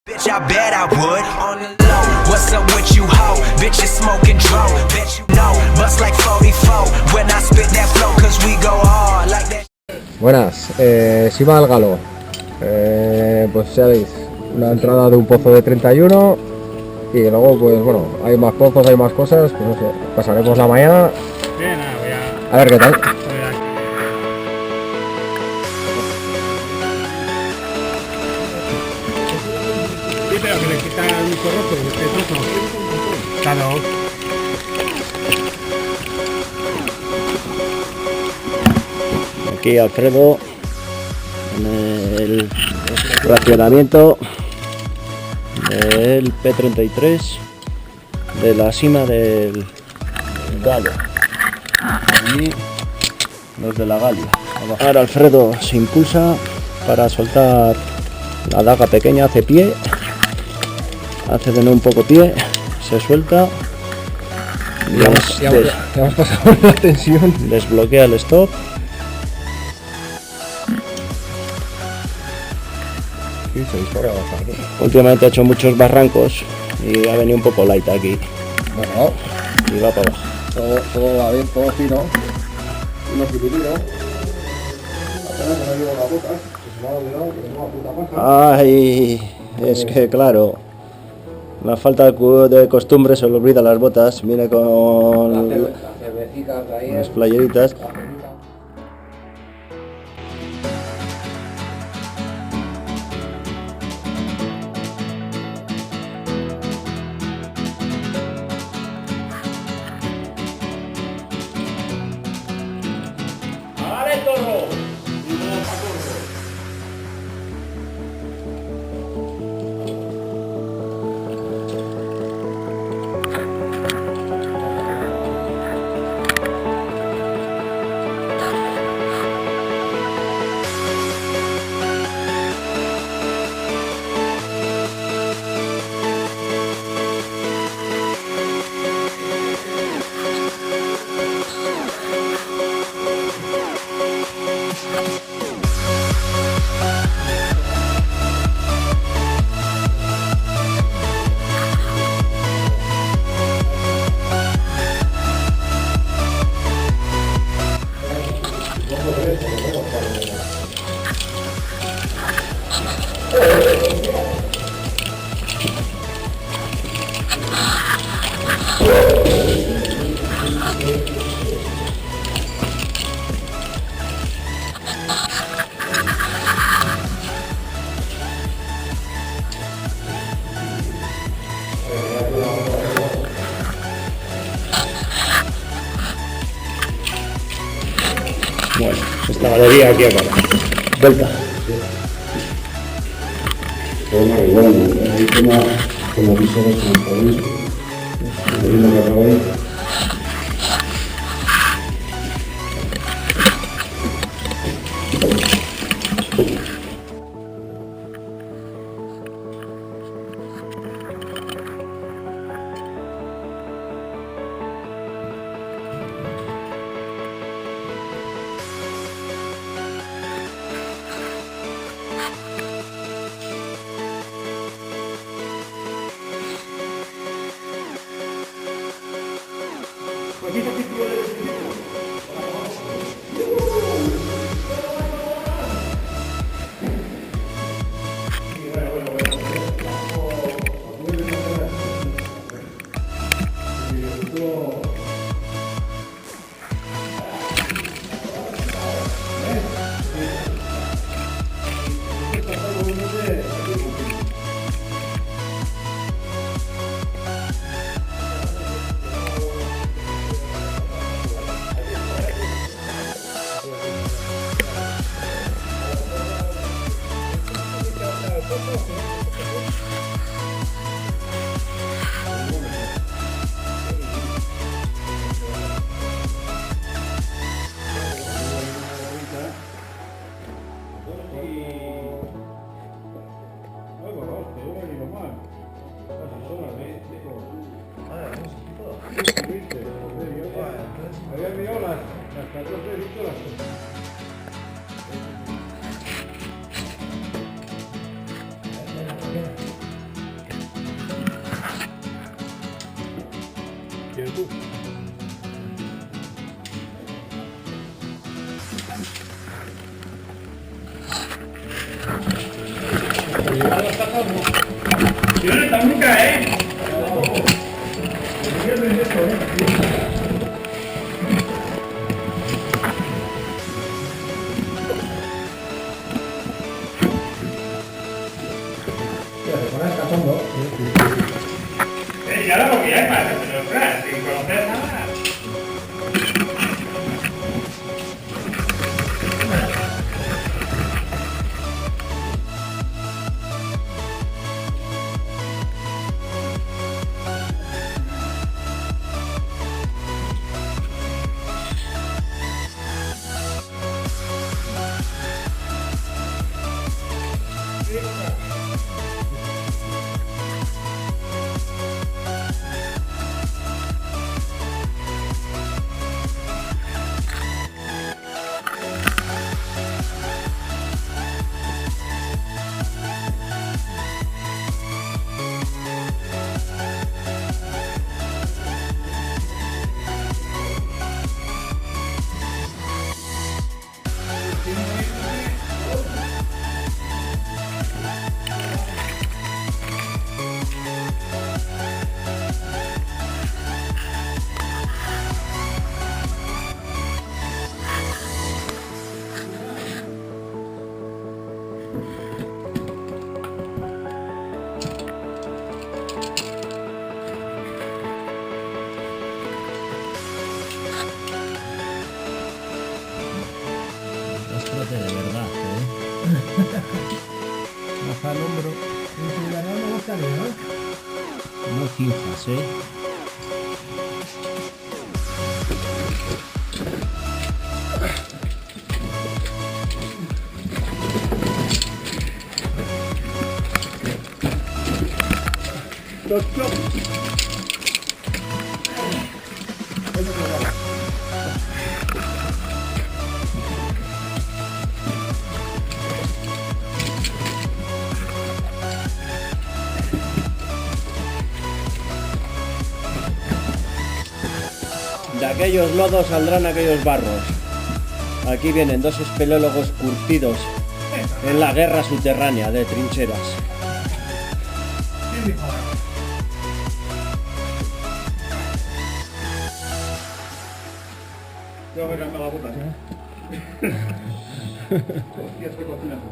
Bitch, I bet I would. On the low, what's up with you, ho? Bitch, you smoking drone. Bet you know, bust like 44 when I spit that flow, cause we go hard like that. Buenas, Sima del Galo. Pues ya veis, una entrada de un pozo de 31 y luego pues bueno, hay más pozos, hay más cosas, pues no sé, pasaremos la mañana. Bien, a ver qué tal. Sí, pero que le quita el corroto, este trozo. Claro. Aquí Alfredo en el racionamiento del P33 de la cima del Galo. Allí los de la Galia. Ahora Alfredo se impulsa para soltar la daga pequeña, hace pie, hace de nuevo un poco pie, se suelta. Ya hemos pasado la tensión. Desbloquea el stop. Sí, se dispara bastante. Últimamente ha hecho muchos barrancos y ha venido un poco light aquí. Bueno, Y va para abajo. todo va bien, todo fino. Uno pilotino. Apenas me llevo las botas, que se me ha olvidado, que tengo una puta paja. Ay, es que claro, la falta de costumbre se le olvida las botas. Viene con Las cervecitas de ahí. las playeritas. Bueno, esta galería aquí acaba. Vuelta. Toma igual, ahí como visores con el país, lo que acaba ahí. No está nunca, ¿eh? Y ahora porque ya es para pero ostras, sin conocer nada. De verdad, baja el hombro. No cinzas, De aquellos lodos saldrán aquellos barros. Aquí vienen dos espeleólogos curtidos en la guerra subterránea de trincheras. Tengo que cambiar la boca, ¿sí? Hostia, estoy cocinando.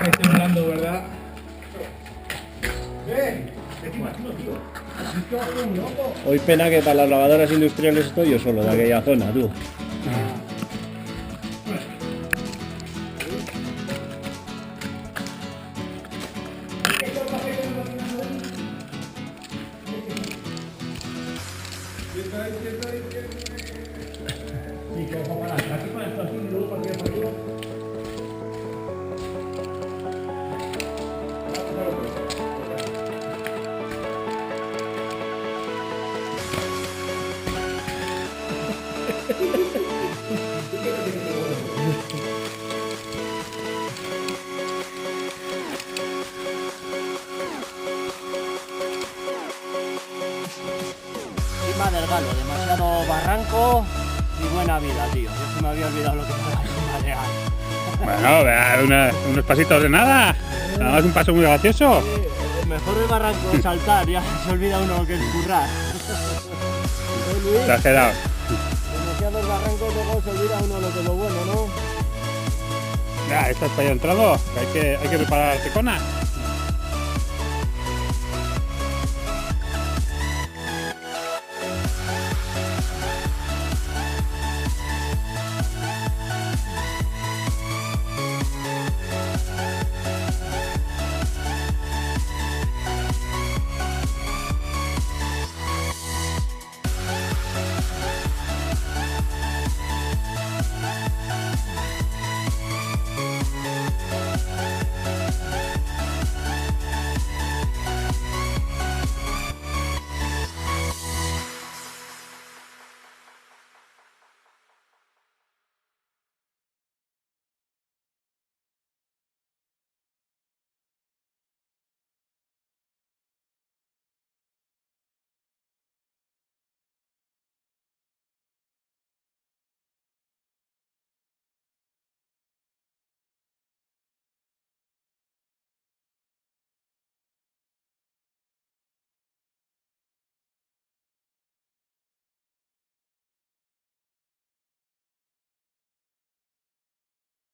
Estoy hablando, ¿verdad? Hoy pena que para las lavadoras industriales estoy yo solo de aquella zona, tú. Encima del Galo, demasiado barranco y buena vida, tío. Yo se me había olvidado lo que era la Bueno, unos pasitos de nada. Nada más un paso muy gracioso. mejor el barranco es saltar, ya se olvida uno que es currar. Te has quedado. Demasiados barrancos, luego se olvida uno lo que es lo bueno, ¿no? Ya, esto es para allá entrado. Hay que preparar la tecona.